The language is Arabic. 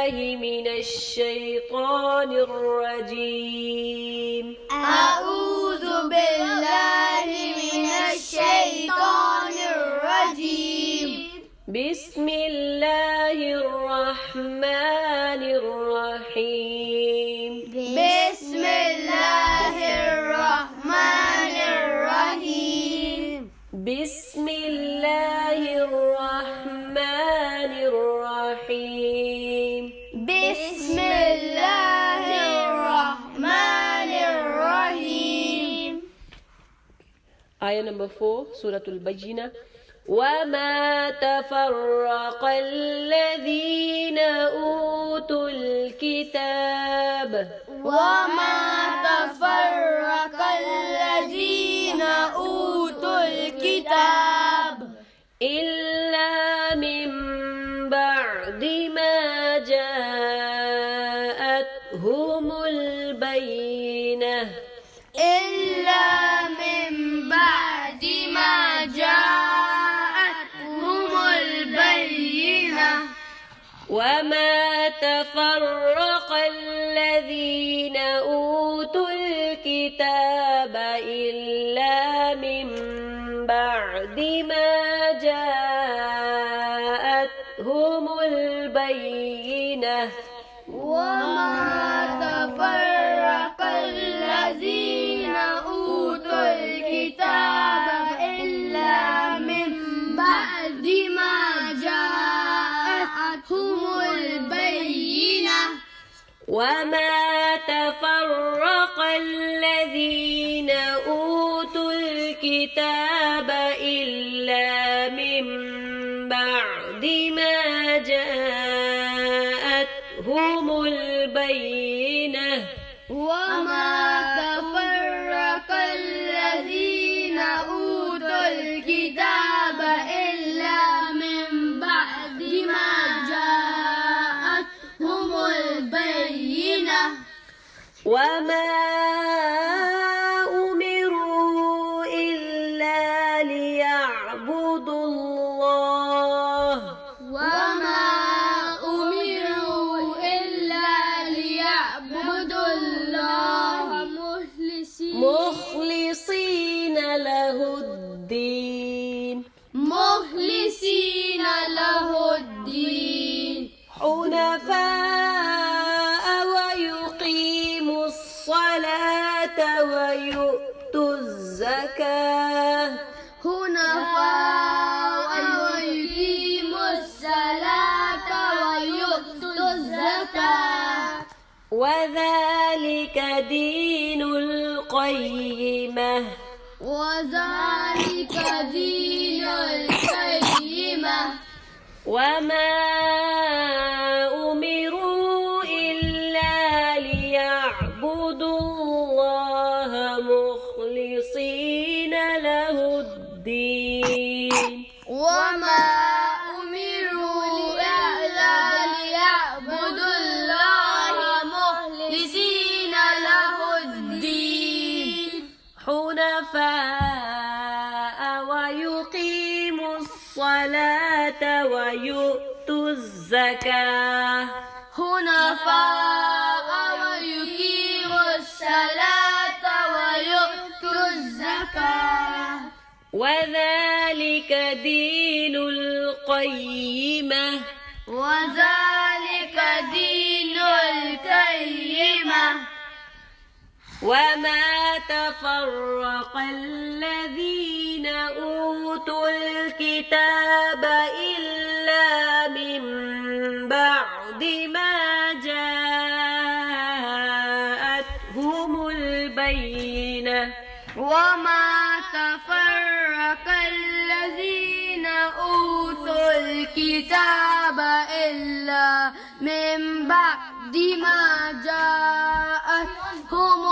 بالله من الشيطان الرجيم. أعوذ بالله من الشيطان الرجيم. بسم الله الرحمن الرحيم. بسم الله الرحمن الرحيم. بسم الله الرحمن الرحيم. بسم الله الرحمن الرحيم. Ayah number 4, Surah Al-Bayyinah. وَمَا تَفَرَّقَ الَّذِينَ أُوتُوا الْكِتَابَ وما تفرق الذين أوتوا الكتاب إلا من بعد ما جاءتهم البينة إلا من بعد ما جاءتهم البينة. وما تفرق الذين أوتوا الكتاب إلا من بعد ما جاءتهم البينة وما تفرق الذين أوتوا الكتاب إلا من بعد ما جاءتهم البينة. وما تفرق الذين أوتوا الكتاب إلا من بعد ما جاءتهم البينة وما تفرق الذين أوتوا الكتاب إلا من بعد ما جاءتهم البينة. وما أمروا إلا ليعبدوا الله وما أمروا إلا ليعبدوا الله مخلصين له الدين مخلصين له الدين حنفاء ويقيموا الصلاة ويؤتوا الزكاة حنفاء ويقيموا الصلاة ويؤتوا الزكاة وذلك دين القيمة وذلك دين القيمة. وما أمروا إلا ليعبدوا الله مخلصين له الدين وما أمروا إلا ليعبدوا الله مخلصين له الدين حنفاء ويقيموا الصلاة ويؤتوا الزكاة حنفاء ويقيموا الصلاة ويؤتوا الزكاة وذلك دين القيمة وذلك دين القيمة. وما تفرق الذين أوتوا الكتاب إلا من بعد ما جاءتهم البينة وما تفرق الذين أوتوا الكتاب إلا من بعد ما جاءتهم